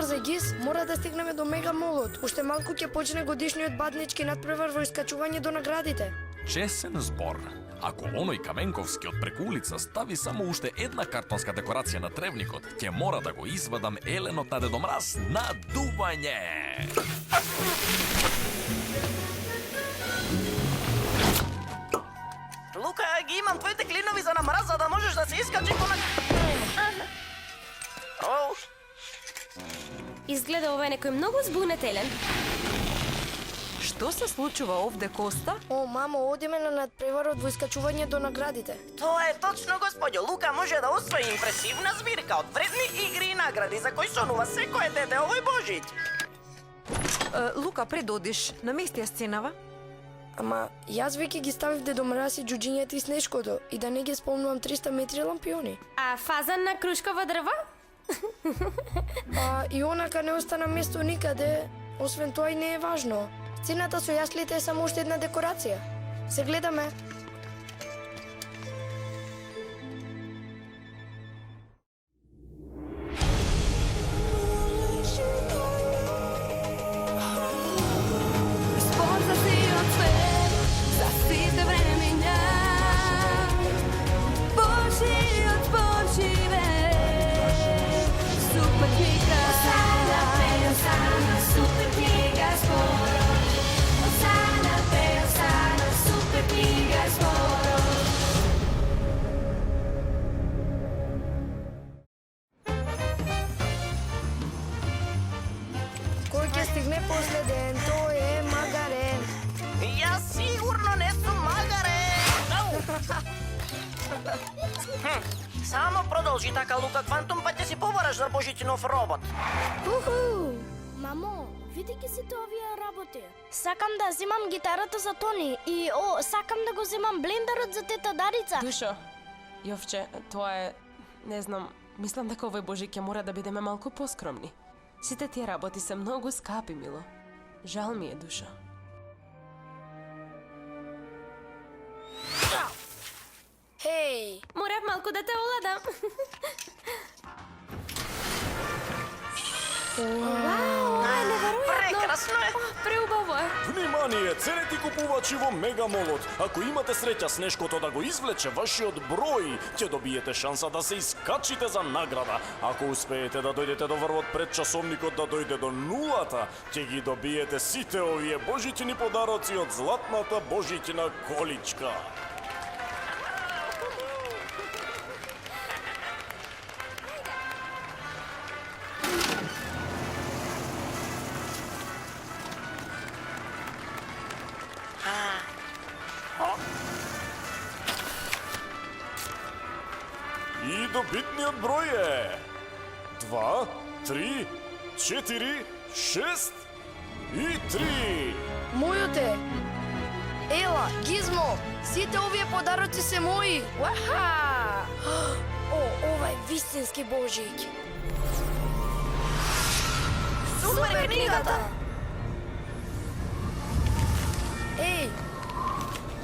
Побрзај, Гис, мора да стигнеме до Мега Молот. Уште малку ќе почне годишниот баднички надпревар во искачување до наградите. Чесен збор. Ако оној Каменковски од преку улица стави само уште една картонска декорација на тревникот, ќе мора да го извадам еленот на Дедо Мраз на дување. Лука, ги имам твоите клинови за намраз, за да можеш да се искачиш по Оу. Изгледа ова е некој многу збунетелен. Што се случува овде, Коста? О, мамо, одиме на надпреварот во искачување до наградите. Тоа е точно, господјо. Лука може да освои импресивна збирка од вредни игри и награди за кои сонува секое дете овој Божиќ. Лука, пред да одиш, намести ја сценава? Ама, јас веќе ги ставив Дедо Мраз и џуџињата и снежкото и да не ги спомнувам 300 метри лампиони. А фазан на крушково дрво? А и онака не остана место никаде, освен тоа и не е важно. Сцената со јаслите е само уште една декорација. Се гледаме. Спорта си од свет, за сите времења. Божиот Боживе, супер книга. Осана, супер книга зборот. Осана, супер книга зборот. Кој ќе стигне последен, тој е Магарен. Јас сигурно не сум магарен. Само продолжи така, Лука Квантум, па ќе си побараш за Божиќинов робот. Уху! Мамо, види ги сите овие работи. Сакам да земам гитарата за Тони и сакам да го земам блендерот за тета Дарица. Душо, Јовче, тоа е... Не знам, мислам дека овој Божик ќе мора да бидеме малку поскромни. Сите тие работи се многу скапи, мило. Жал ми е, Душо. Хеј! Морав малку да те оладам. Прекрасно е. Преубаво е. Внимание, ценети купувачи во Мега Молот. Ако имате среќа снешкото да го извлече вашиот број, ќе добиете шанса да се искачите за награда. Ако успеете да дојдете до врвот пред часовникот да дојде до нулата, ќе ги добиете сите овие божиќини подароци од златната Божиќина количка. И добитниот број е 2, 3, 4, 6 и 3. Мојот е. Ела, Гизмо, сите овие подароци се мои. Уаха! О, ова е вистински Божиќ. Супер книгата! Еј,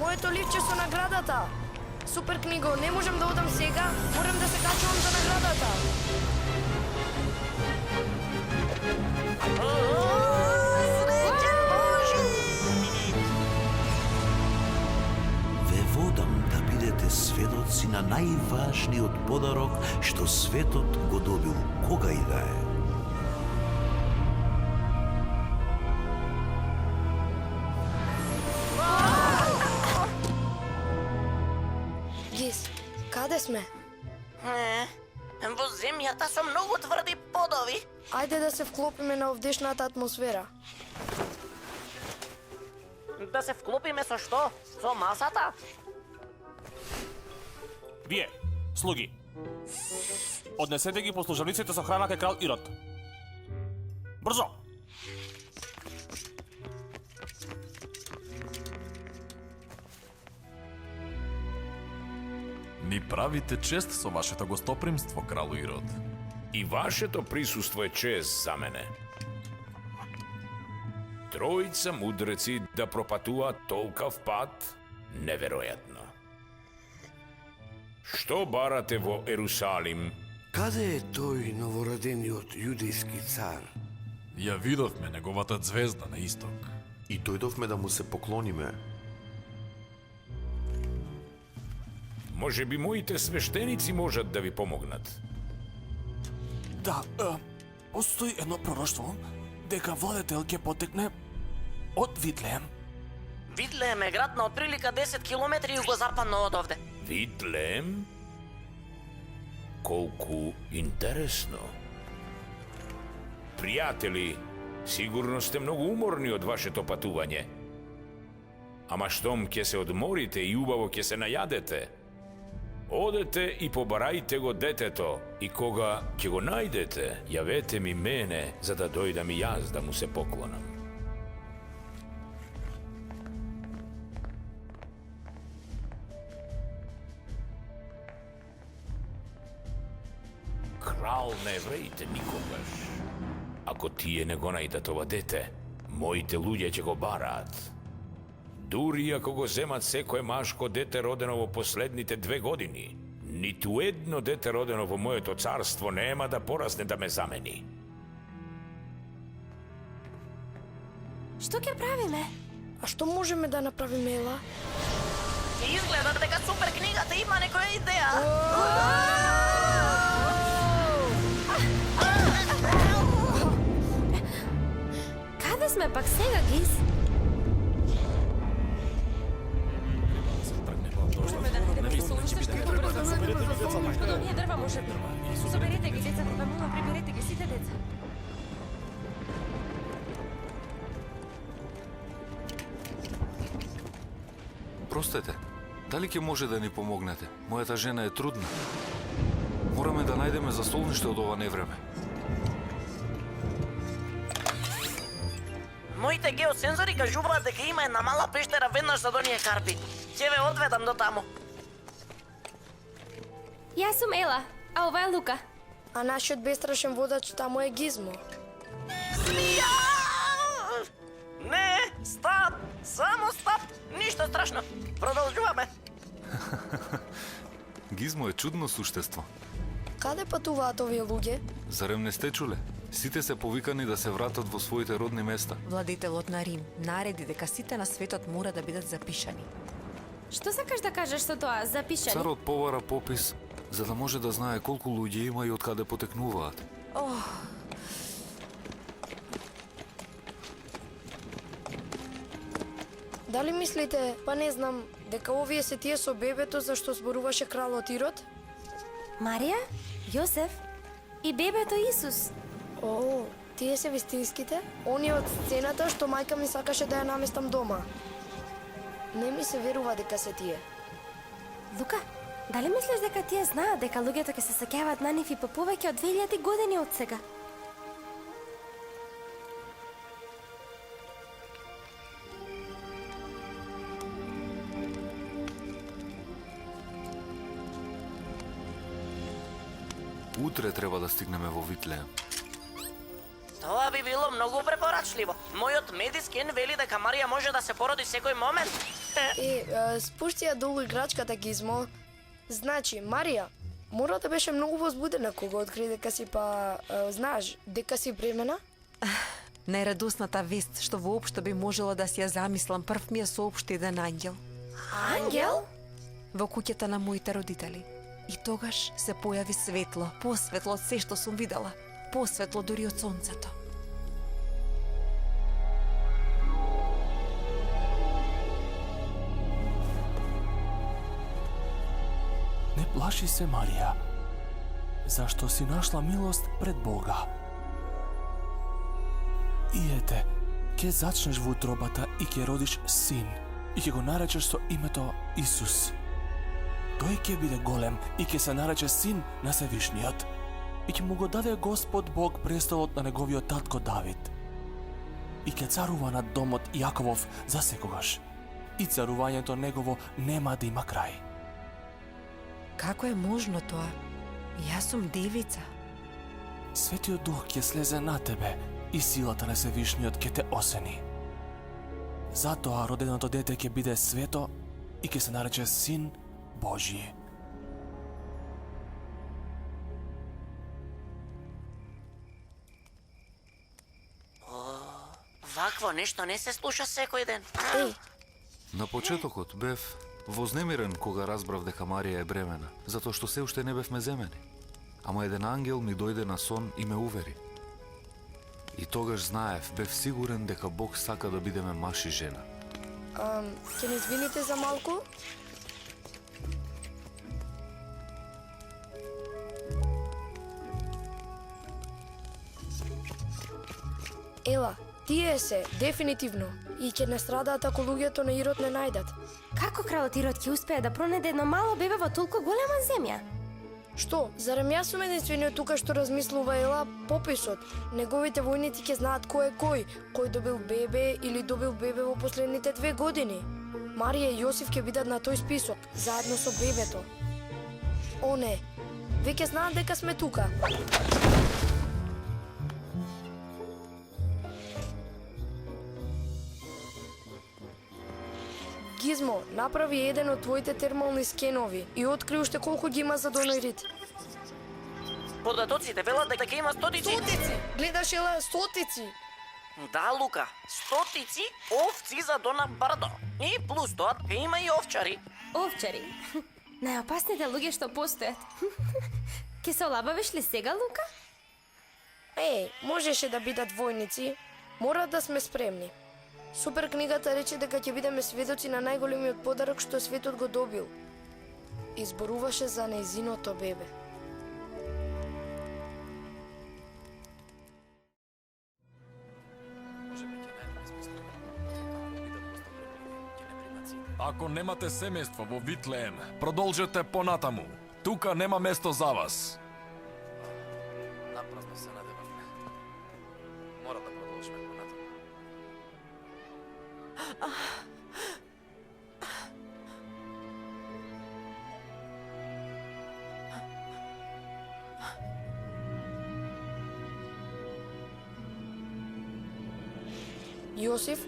моето ливче со наградата. Супер книго, не можам да одам сега, морам да се качувам за наградата. Среќен Божиќ! Ве водам да бидете сведоци на најважниот подарок што светот го добил кога и да е. Гис, каде сме? Во земјата со многу тврди подови. Ајде да се вклопиме на овдешната атмосфера. Да се вклопиме со што? Со масата? Вие, слуги, однесете ги послужениците со храна кај крал Ирод. Брзо! Ни правите чест со вашето гостопримство, кралу Ирод. И вашето присуство е чест за мене. Тројца мудреци да пропатуваат толкав пат? Неверојатно. Што барате во Ерусалим Каде е тој новородениот јудејски цар? Ја видовме неговата звезда на исток. И дојдовме да му се поклониме. Може би моите свештеници можат да ви помогнат. Да, постои едно пророштво дека владетел ќе потекне од Витлеем. Витлеем е град на отприлика 10 километри југозападно од овде. Витлеем? Колку интересно. Пријатели, сигурно сте многу уморни од вашето патување. Ама штом ќе се одморите и убаво ќе се најадете, одете и побарајте го детето и кога ќе го најдете, јавете ми мене за да дојдам и јас да му се поклонам. Крал на евреите никогаш. Ако тие не го најдат ова дете, моите луѓе ќе го бараат. Дури ако го земат секое машко дете родено во последните 2 години, ниту едно дете родено во моето царство нема да порасне да ме замени. Што ќе правиме? А што можеме да направиме, Ела? Изгледа дека супер книгата има некоја идеја. Каде сме пак сега, Гиз? Можеме да најдеме солнце што ќе побрзо до оние дрва, може би. Соберете ги, децата, да молам, приберете ги сите деца. Простете, дали ќе може да ни помогнете? Мојата жена е трудна. Мораме да најдеме застолниште од ова невреме. Моите геосензори кажуваат дека има една мала пештера веднаш за оние карпи. Ќе ве одведам до таму. Јас сум Ела, а ова е Лука. А нашиот бестрашен водач таму е Гизмо. Не, стап, само стап, ништо страшно. Продолжуваме. Гизмо е чудно суштество. Каде патуваат овие луѓе? Зарем не сте чуле? Сите се повикани да се вратат во своите родни места. Владетелот на Рим нареди дека сите на светот мора да бидат запишани. Што сакаш да кажеш со тоа, запишани? Царот повара попис за да може да знае колку луѓе има и од каде потекнуваат. Дали мислите, па не знам, дека овие се тие со бебето за што зборуваше кралот Ирод? Марија, Јосеф и бебето Исус. О, тие се вистинските? Оние од сцената што мајка ми сакаше да ја наместам дома. Не ми се верува дека се тие. Лука, дали мислиш дека тие знаат дека луѓето ќе се сеќаваат на нив и по повеќе од 2000 години од сега? Утре треба да стигнеме во Витлеем. Тоа би било многу препорачливо. Мојот медискен вели дека Марија може да се породи секој момент. Спушти ја долу играчката, Гизмо. Значи, Марија мора да беше многу возбудена кога откри дека си знаеш, дека си бремена? Најрадосната вест што воопшто би можела да си ја замислам, прв ми ја соопшти еден ангел. Ангел? Во куќата на моите родители. И тогаш се појави светло, посветло од се што сум видела, посветло дури од сонцето. Не плаши се, Марија, зашто си нашла милост пред Бога. И ете, ќе зачнеш во утробата и ќе родиш син, и ќе го наречеш со името Исус. Тој ќе биде голем и ќе се нарече син на Севишниот. И ќе му го даде Господ Бог престолот на неговиот татко Давид. И ќе царува над домот Јаковов за секогаш. И царувањето негово нема да има крај. Како е можно тоа? Јас сум девица. Светиот Дух ќе слезе на тебе и силата на Севишниот ќе те осени. Затоа роденото дете ќе биде свето и ќе се нарече Син Божие. Вакво нешто не се слуша секој ден. Еј, На почетокот бев вознемирен кога разбрав дека Марија е бремена, затоа што се уште не бевме земени. Ама еден ангел ми дојде на сон и ме увери. И тогаш знаев, бев сигурен дека Бог сака да бидеме маж и жена. ќе ни извините за малку? Ела, тие се, дефинитивно. И ќе не страдаат ако луѓето на Ирод не најдат. Како кралот Ирод ќе успее да пронајде едно мало бебе во толку голема земја? Што, зарем јас сум единствениот тука што размислува Ела пописот? Неговите војници ќе знаат кој е кој добил бебе или добил бебе во последните 2 години. Марија и Јосиф ќе бидат на тој список, заедно со бебето. О не, веќе знаат дека сме тука. Гизмо, направи еден од твоите термални скенови и откри уште колку ги има за Донерит. Податоците велат дека има стотици. Стотици! Гледаш Ела, стотици! Да, Лука, стотици овци за Дона Бардо. И плюс тоа има и овчари. Овчари. Најопасните луѓе што постојат. Ке се олабавиш ли сега, Лука? Можеше да бидат војници. Мора да сме спремни. Супер книгата рече дека ќе бидеме сведоци на најголемиот подарок што светот го добил. Изборуваше за нејзиното бебе. Ако немате семејство во Витлеем, продолжете понатаму. Тука нема место за вас. Напразно се надевавме. Мора да продолжиме понатаму. Јосиф,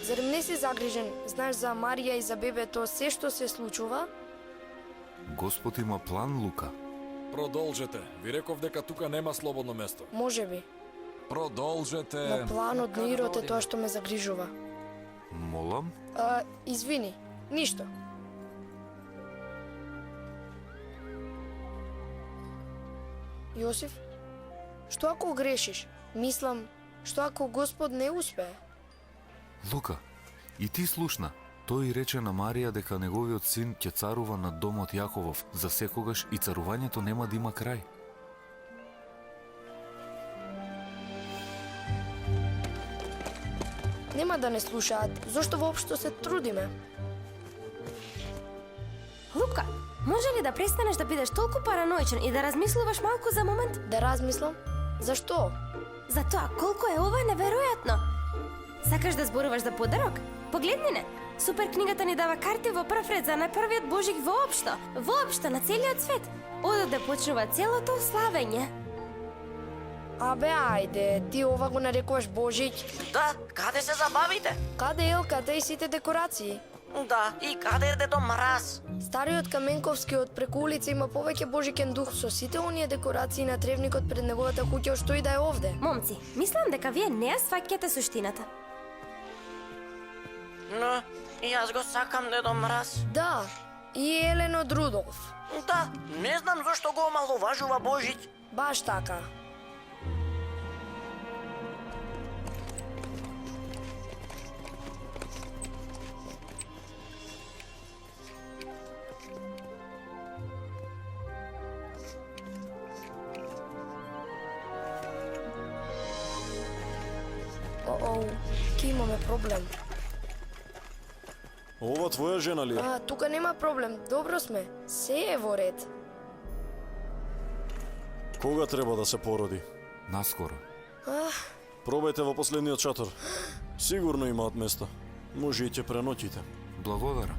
зарем не си загрижен? Знаеш за Марија и за бебето се што се случува? Господ има план, Лука. Продолжете. Ви реков дека тука нема слободно место. Можеби, Продолжете. но планот на Ирод е тоа што ме загрижува. Молам? Извини, ништо. Јосиф, што ако грешиш? Мислам, што ако Господ не успее? Лука, и ти слушна. Тој рече на Марија дека неговиот син ќе царува над домот Јаковов за секогаш и царувањето нема да има крај. Нема да не слушаат. Зошто воопшто се трудиме? Лука, може ли да престанеш да бидеш толку параноичен и да размислуваш малку за момент? Да размислам? Зашто? За тоа колку е ова неверојатно. Сакаш да зборуваш за подарок? Погледни не. Супер книгата ни дава карти во прв ред за најпрвиот Божик воопшто на целиот свет. Ододе почнува целото славење. Абе, ајде, ти ова го нарекуваш Божик? Да, каде се забавите? Каде е Елката и сите декорации? Да, и каде е Дедо Мраз? Стариот Каменковски од преку улица има повеќе божикен дух со сите оние декорации на тревникот пред неговата куќа што и да е овде. Момци, мислам дека вие не ја сваќате суштината. Но, јас го сакам Дедо Мраз. Да, и Елен од Рудолф. Да, не знам зошто го омаловажува Божик. Баш така. Ке имаме проблем. Ова твоја жена ли е? Тука нема проблем, добро сме. Се е во ред. Кога треба да се породи? Наскоро. Пробајте во последниот шатор. Сигурно имаат место. Може и ќе преноќите. Благодарам.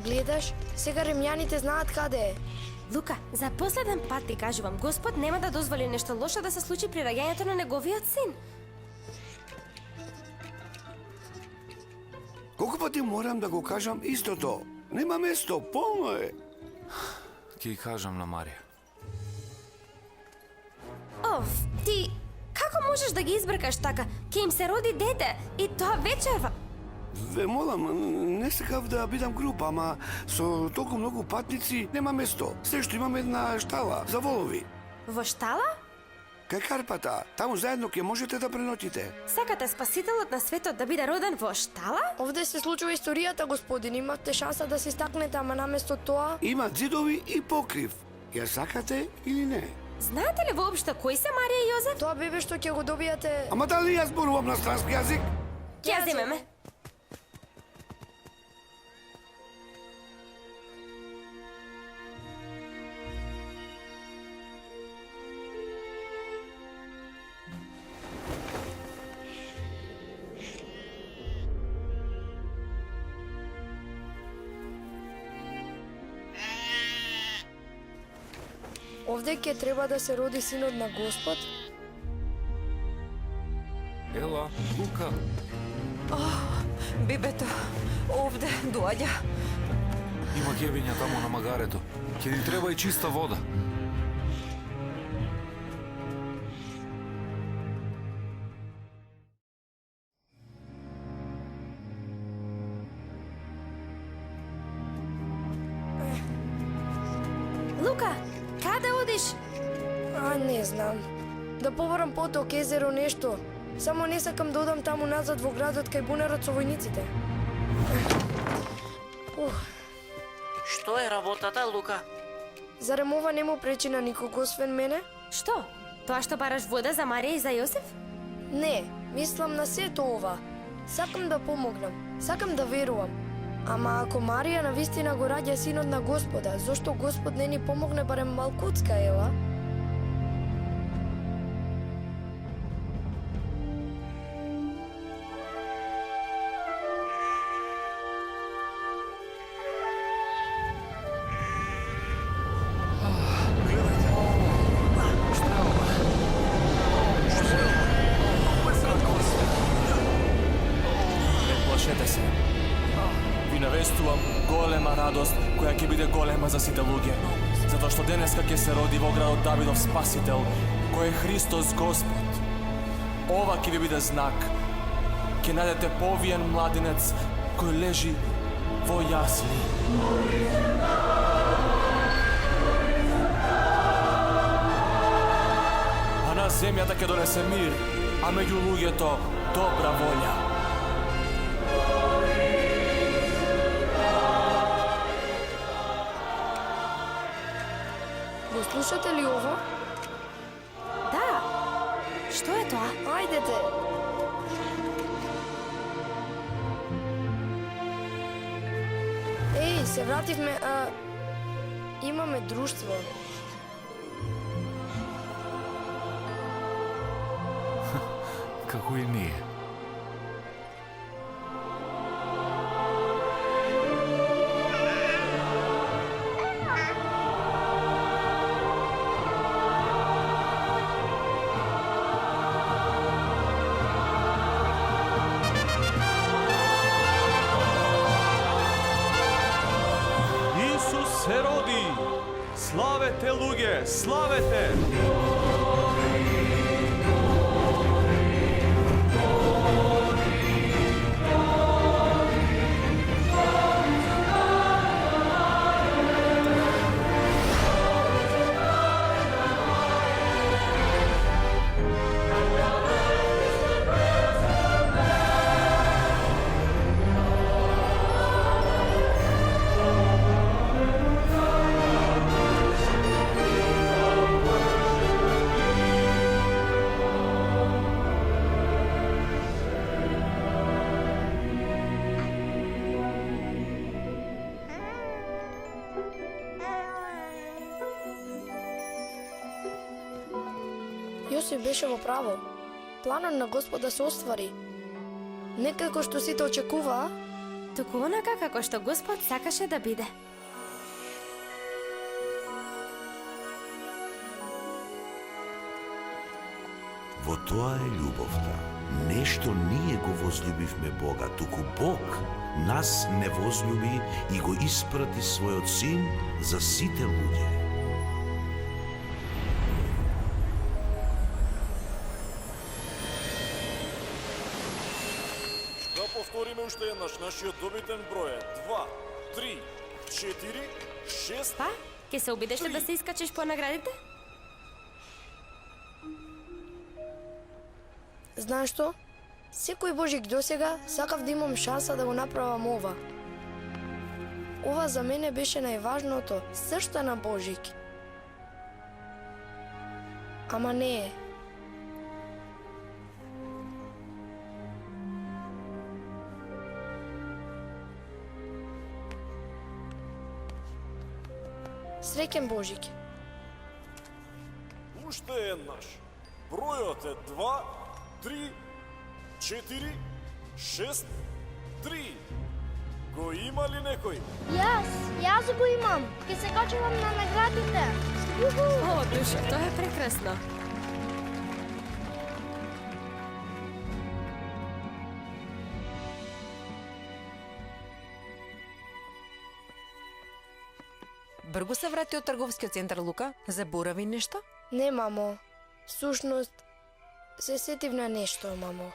Гледаш, сега римјаните знаат каде е. Лука, за последен пат ти кажувам, Господ нема да дозволи нешто лошо да се случи при раѓањето на неговиот син. Колку пати морам да го кажам истото? Нема место, полно е. ќе ја кажам на Марија. Оф, ти како можеш да ги избркаш така? Ке им се роди дете и тоа вечерва. Ве молам, не сакав да бидам груб, ама со толку многу патници нема место. Се што имаме една штала за волови. Во штала? Кај Карпата, таму заедно ќе можете да преноќите. Сакате спасителот на светот да биде роден во штала? Овде се случува историјата, господин. Имате шанса да се стакнете, ама наместо тоа... Има ѕидови и покрив. Ја сакате или не? Знаете ли воопшто кои се Марија и Јозеф? Тоа бебе што ќе го добијате... Ама дали јас зборувам на странски јазик? Ќе ја земеме. Овде ќе треба да се роди синот на Господ? Ела, Лука. Бебето, овде доаѓа. Има кебиња таму на магарето. Ќе ни треба и чиста вода. Лука, каде одиш? Не знам. Да побарам поток, езеро, нешто. Само не сакам да одам таму назад во градот кај бунарот со војниците. Што е работата, Лука? Зарем ова не му пречи на никого освен мене? Што? Тоа што бараш вода за Марија и за Јосеф? Не, мислам на сето ова. Сакам да помогнам, сакам да верувам. Ама ако Марија навистина го раѓа синот на Господа, зошто Господ не ни помогне барем малкуцка, ела? Плашете се. Ви навестувам голема радост која ќе биде голема за сите луѓе. Затоа што денеска ќе се роди во градот Давидов Спасител, кој е Христос Господ. Ова ќе ви биде знак. Ќе најдете повиен младенец кој лежи во јасли. А на земјата ќе донесе мир, а меѓу луѓето добра волја. Го слушате ли ово? Да. Што е тоа? Ајдете. Еј, се вративме, имаме друштво. Како и ние. Се роди! Славете, луѓе, славете! Јосиф беше во право. Планот на Господа се оствари. Не како што сите очекуваа, туку онака како што Господ сакаше да биде. Во тоа е љубовта. Не што ние го возлюбивме Бога, туку Бог нас не возлюби и го испрати својот син за сите луѓе. Да повториме уште еднаш, нашиот добитен број е 2, 3, 4, 6... Па, ке се обидеш ли да се искачиш по наградите? Знаеш што? Секој Божик досега сакав да имам шанса да го направам ова. Ова за мене беше најважното, сршта на Божик. Ама не е. Среќен Божик. Уште еднаш. Бројот е 2, 3, 4, 6, 3. Го има ли некој? Јас го имам. Ке се качувам на наградите. О, душа, тоа е прекрасно. Бргу се врати од трговскиот центар, Лука? Заборави нешто? Не, мамо. Всушност, се сетив на нешто, мамо.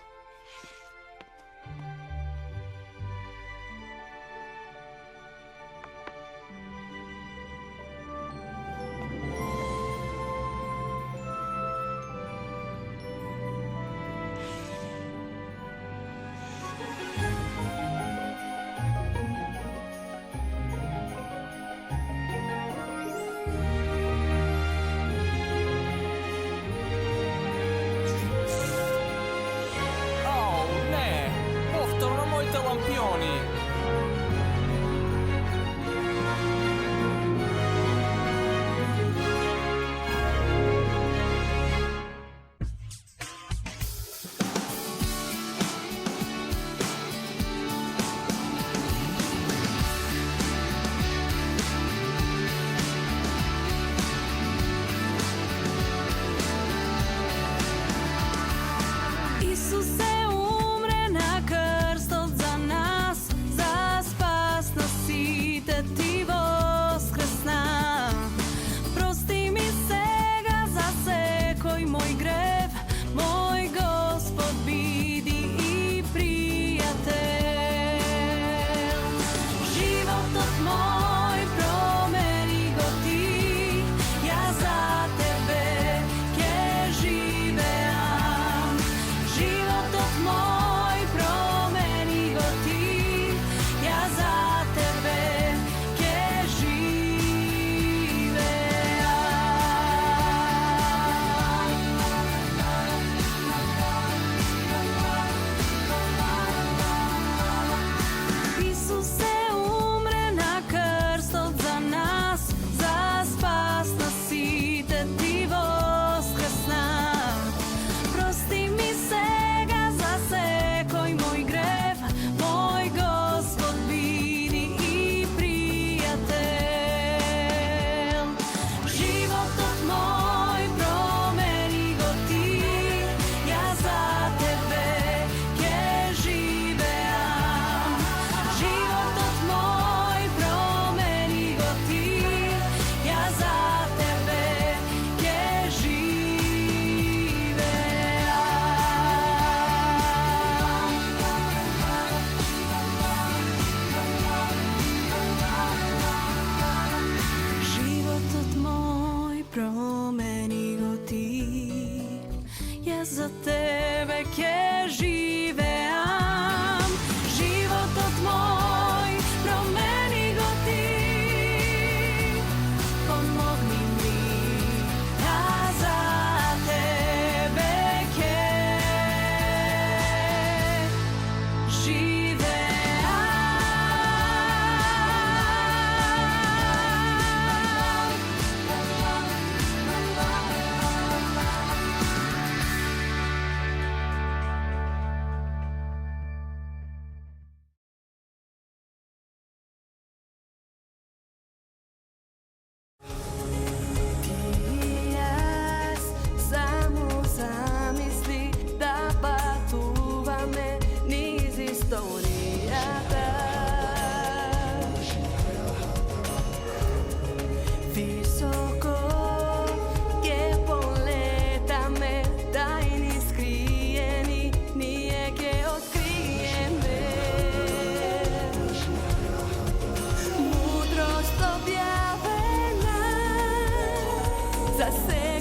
za sebe